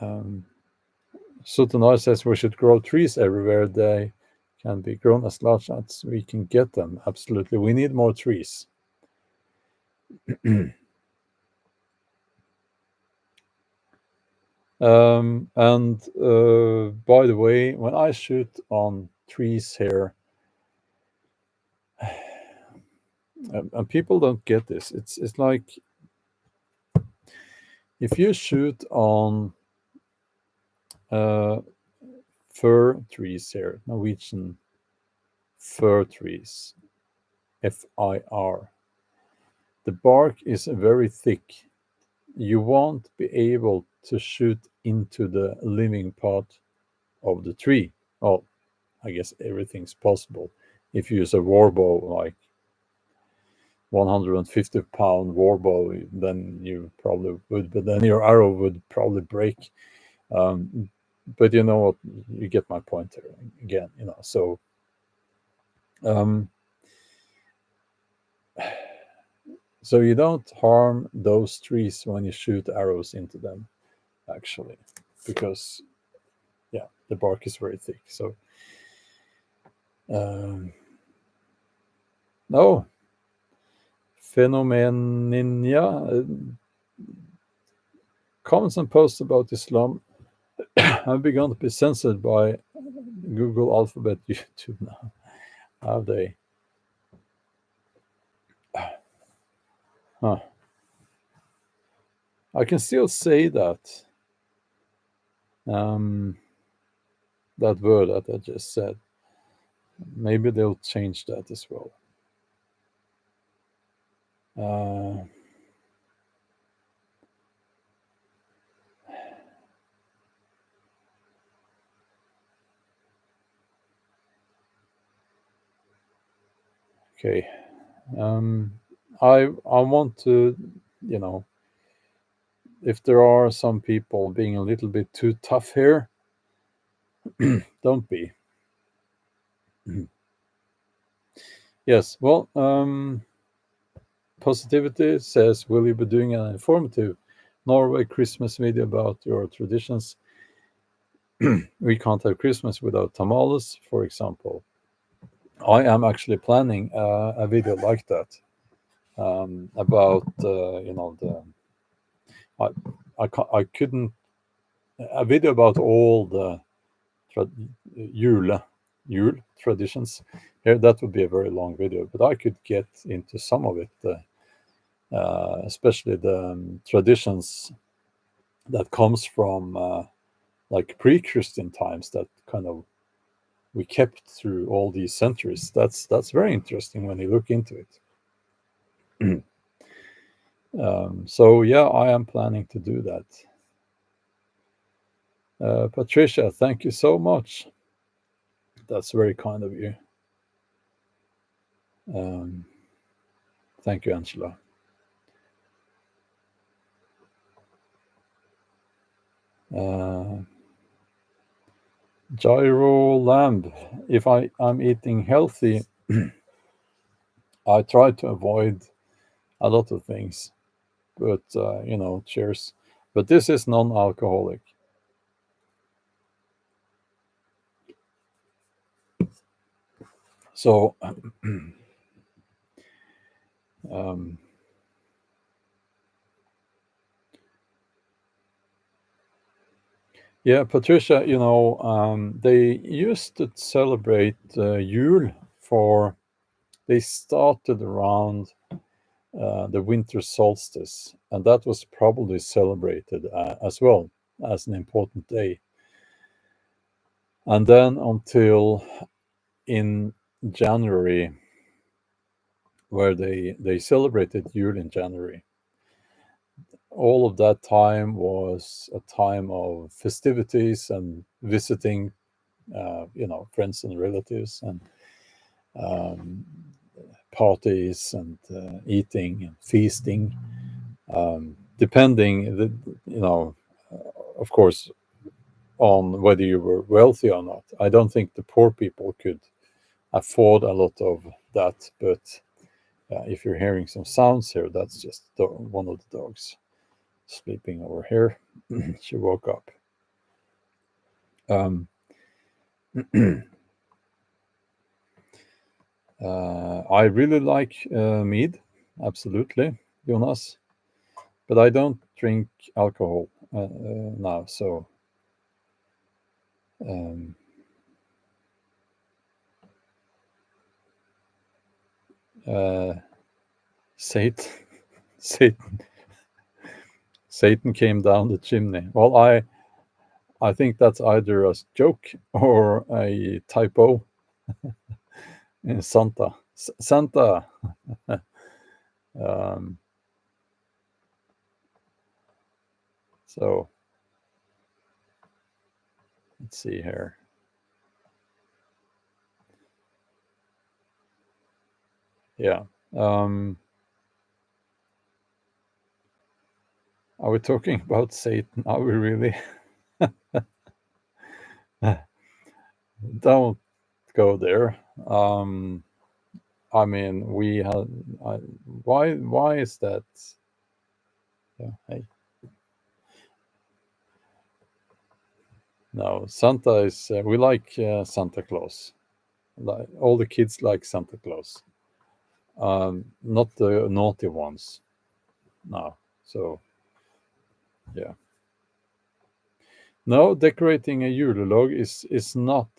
Um, Sutanoi says we should grow trees everywhere. They can be grown as large as we can get them. Absolutely. We need more trees. And by the way, when I shoot on trees here, and people don't get this, it's like if you shoot on uh, fir trees here, Norwegian fir trees, FIR, the bark is very thick. You won't be able to shoot into the living part of the tree. Well, I guess everything's possible. If you use a warbow, like 150-pound warbow, then you probably would, but then your arrow would probably break. But you know what? You get my point here again. So um, so you don't harm those trees when you shoot arrows into them, actually, because yeah, the bark is very thick. So no, Phenomenia, comments and posts about Islam have begun to be censored by Google Alphabet YouTube now. Have they? Huh. I can still say that. That word that I just said. Maybe they'll change that as well. Uh, okay. I want to, you know, if there are some people being a little bit too tough here, don't be. Yes. Well, Positivity says, will you be doing an informative Norway Christmas video about your traditions? We can't have Christmas without tamales, for example. I am actually planning a video like that about the I I couldn't a video about all the Yule traditions. Here, that would be a very long video, but I could get into some of it, especially the traditions that comes from like pre-Christian times that kind of we kept through all these centuries. That's very interesting when you look into it. So yeah, I am planning to do that. Patricia, thank you so much. That's very kind of you. Um, Thank you, Angela. Gyro Lamb. If I'm eating healthy, I try to avoid a lot of things, but cheers. But this is non-alcoholic. So, um, yeah, Patricia, they used to celebrate Yule for, they started around the winter solstice, and that was probably celebrated as well as an important day. And then until in January, where they celebrated Yule in January. All of that time was a time of festivities and visiting, friends and relatives, and um, parties, and eating and feasting, depending, of course, on whether you were wealthy or not. I don't think the poor people could afford a lot of that, but if you're hearing some sounds here, that's just one of the dogs sleeping over here. She woke up. Um, I really like mead, absolutely, Jonas, but I don't drink alcohol now. So um, uh, Satan, Satan, Satan came down the chimney. Well, I think that's either a joke or a typo in Santa. Santa. um, so let's see here. Yeah. Are we talking about Satan? Are we really? Don't go there. I mean, we have. Why is that? Yeah, hey. No, Santa is. We like Santa Claus. Like, all the kids like Santa Claus. Not the naughty ones. No. So yeah. No, decorating a julelog is not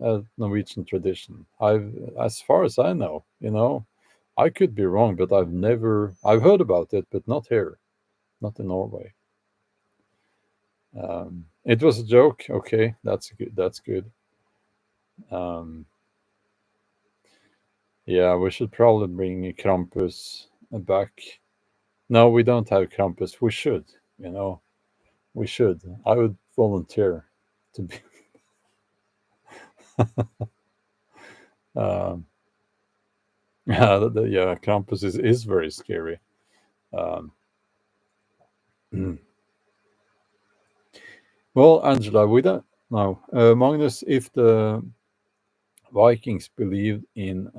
a Norwegian tradition. As far as I know, I could be wrong, but I've heard about it, but not here, not in Norway. It was a joke. Okay, that's good. That's good. Um, yeah, we should probably bring Krampus back. No, we don't have Krampus. We should, you know, we should. I would volunteer to be. Um, yeah, yeah, Krampus is very scary. Um, well, Angela, we don't know. Magnus, if the Vikings believed in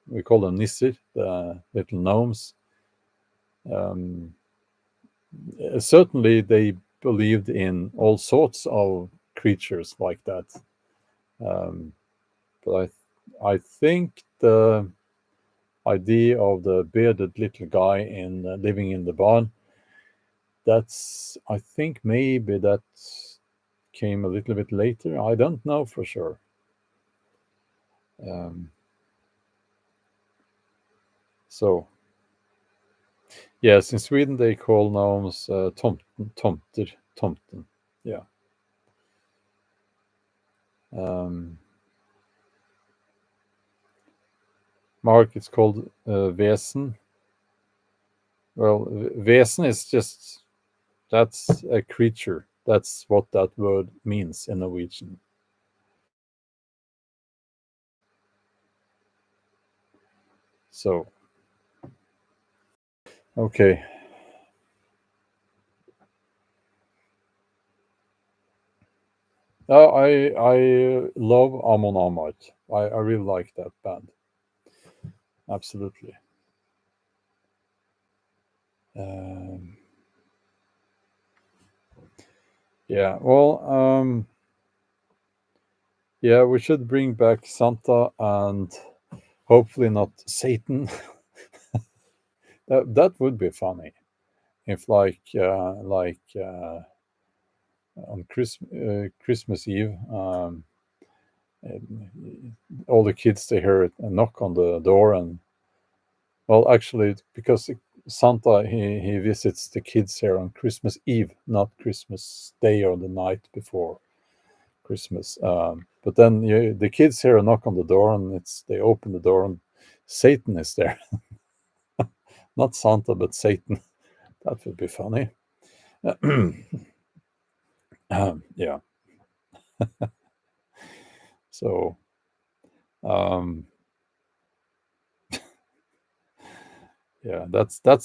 we call them Nisser, the little gnomes, um, certainly they believed in all sorts of creatures like that. Um, but I think the idea of the bearded little guy in living in the barn, I think maybe that came a little bit later. I don't know for sure. Um, so, yes, in Sweden they call gnomes tomten. Yeah. Um, Mark, it's called Vesen. Well, Vesen is just, that's a creature. That's what that word means in Norwegian. So, okay. I love Amon Amarth. I really like that band. Absolutely. Um, yeah. Well, yeah, we should bring back Santa and hopefully not Satan. That would be funny if, on Christmas Eve, all the kids, they hear a knock on the door, and well, actually, because Santa, he visits the kids here on Christmas Eve, not Christmas Day or the night before Christmas. But then the kids hear a knock on the door, and they open the door, and Satan is there. Not Santa, but Satan. That would be funny. Yeah. So, yeah, that's the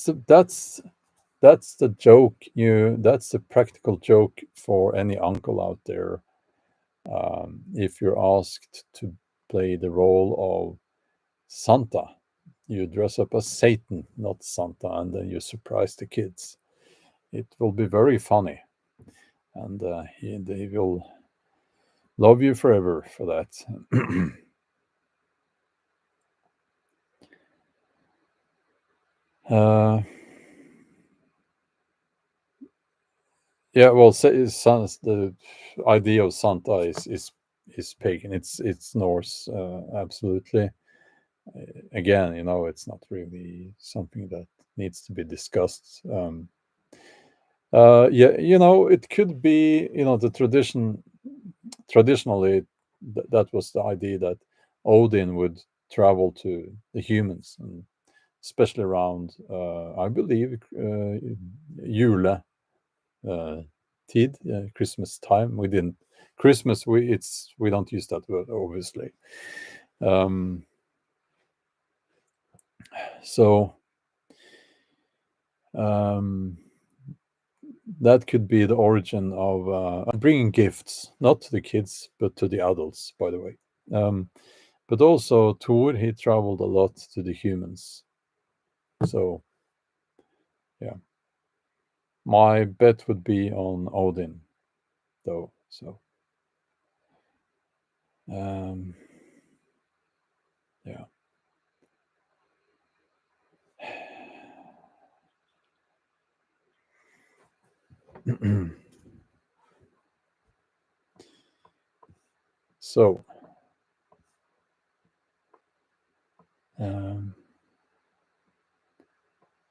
joke. That's the practical joke for any uncle out there. If you're asked to play the role of Santa, you dress up as Satan, not Santa, and then you surprise the kids. It will be very funny, and they will love you forever for that. uh, yeah, well, the idea of Santa is pagan. It's Norse, absolutely. Again, it's not really something that needs to be discussed. Yeah, it could be, the traditionally, that was the idea that Odin would travel to the humans, and especially around, I believe, Jule tid, Christmas time. We didn't Christmas. We don't use that word, obviously. Um, so um, that could be the origin of bringing gifts, not to the kids, but to the adults, by the way. But also, Thor, he traveled a lot to the humans. So, yeah, my bet would be on Odin, though. So, um, yeah. So, um,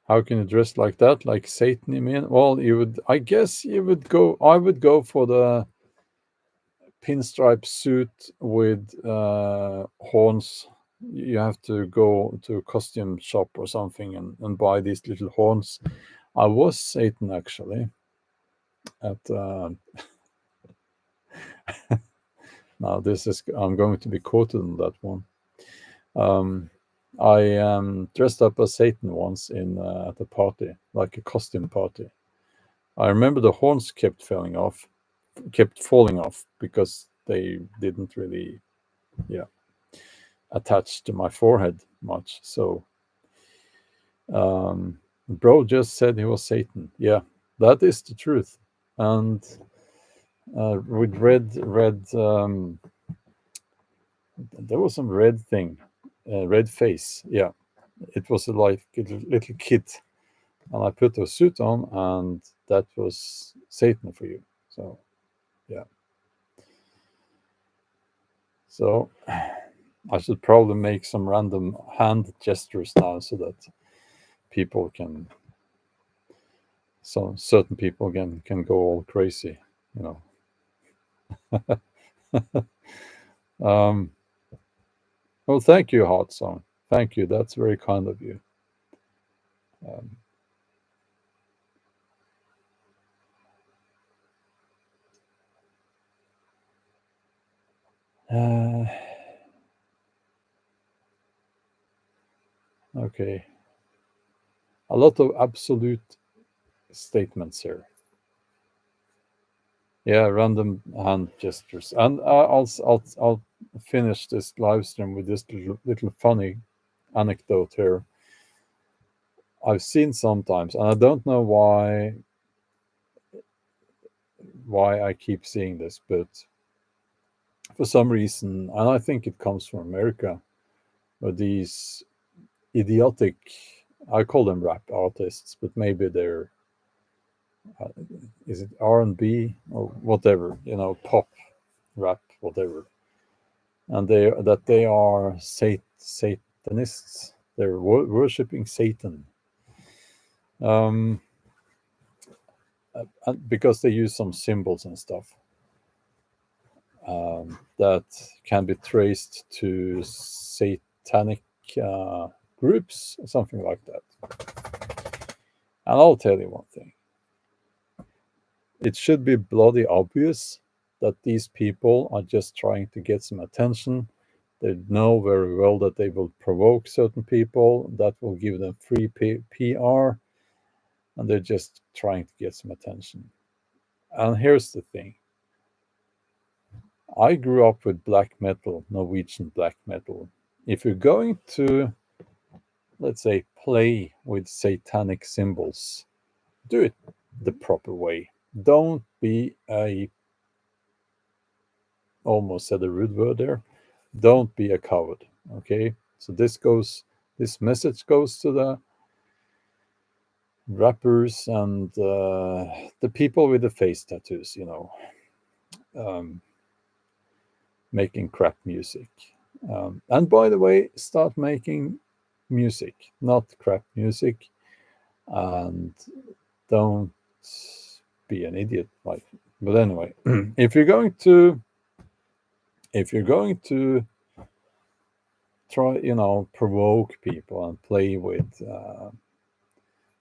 how can you dress like that, like Satan? You mean? Well, I guess you would go. I would go for the pinstripe suit with horns. You have to go to a costume shop or something and buy these little horns. I was Satan, actually. At Now I'm going to be quoted on that one. Um, I dressed up as Satan once at a party, like a costume party. I remember the horns kept falling off because they didn't really, yeah, attach to my forehead much. So, bro just said he was Satan. Yeah, that is the truth. And with red, there was some red thing, red face. Yeah, it was like a little kid, and I put a suit on, and that was Satan for you. So, yeah. So I should probably make some random hand gestures now so that people can, so certain people can go all crazy, you know. um, well, thank you, Hot Song. Thank you. That's very kind of you. Um, uh, okay, a lot of absolute statements here. Yeah, random hand gestures, and I'll finish this live stream with this little funny anecdote here. I've seen sometimes, and I don't know why I keep seeing this, but for some reason, and I think it comes from America, where these idiotic, I call them rap artists, but maybe they're, uh, is it R&B or whatever, pop, rap, whatever. and they are Satanists. They're worshipping Satan, um, because they use some symbols and stuff that can be traced to satanic groups, something like that. And I'll tell you one thing: it should be bloody obvious that these people are just trying to get some attention. They know very well that they will provoke certain people, that will give them free PR, and they're just trying to get some attention. And here's the thing: I grew up with black metal, Norwegian black metal. If you're going to, let's say, play with satanic symbols, do it the proper way. Don't be a, almost said a rude word there, don't be a coward. Okay, so this message goes to the rappers and the people with the face tattoos, um, making crap music. And by the way, start making music, not crap music, and don't be an idiot. Like, but anyway, if you're going to try, provoke people and play with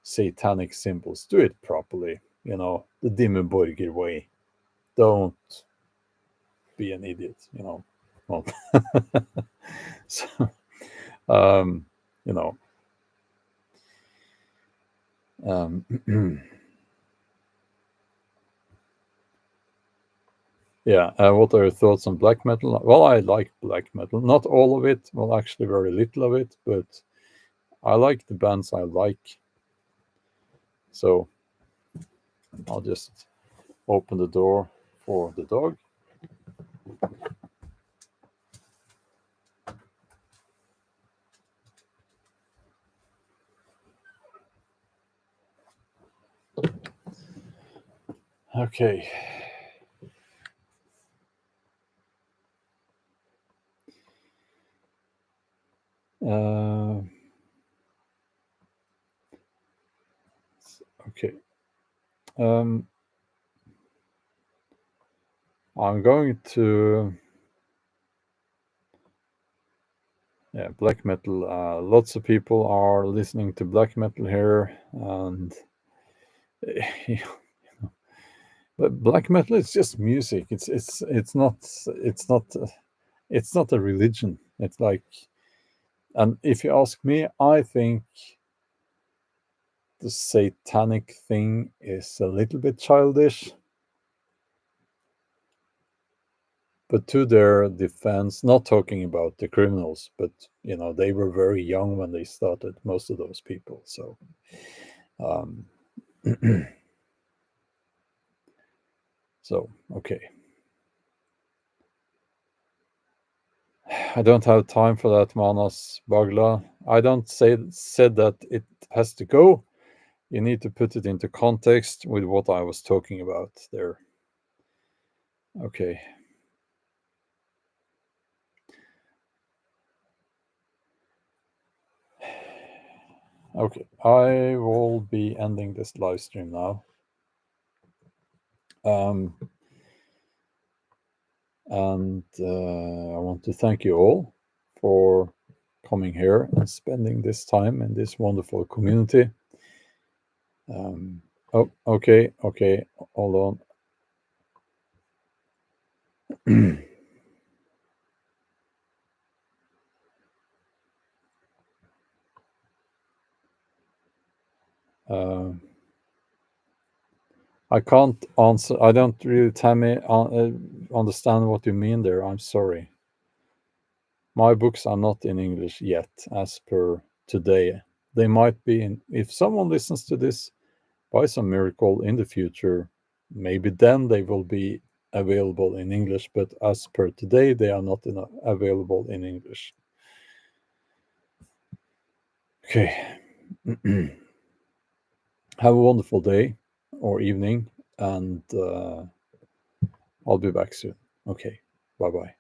satanic symbols, do it properly. The Dimmenborger way. Don't be an idiot. Well, so, um, you know, um, yeah. What are your thoughts on black metal? Well, I like black metal. Not all of it. Well, actually, very little of it, but I like the bands I like. So I'll just open the door for the dog. Okay. Okay. I'm going to, yeah, black metal. Lots of people are listening to black metal here, and but black metal is just music. It's not a religion. It's like, and if you ask me, I think the satanic thing is a little bit childish. But to their defense, not talking about the criminals, but they were very young when they started, most of those people. So, um, so okay. I don't have time for that, Manas Bagla. I don't said that it has to go. You need to put it into context with what I was talking about there. Okay. Okay. I will be ending this live stream now. And I want to thank you all for coming here and spending this time in this wonderful community. Oh, okay, hold on. I can't answer. I don't really understand what you mean there. I'm sorry. My books are not in English yet, as per today. They might be in. If someone listens to this by some miracle in the future, maybe then they will be available in English. But as per today, they are not available in English. Okay. Have a wonderful day or evening, and I'll be back soon. Okay. Bye bye.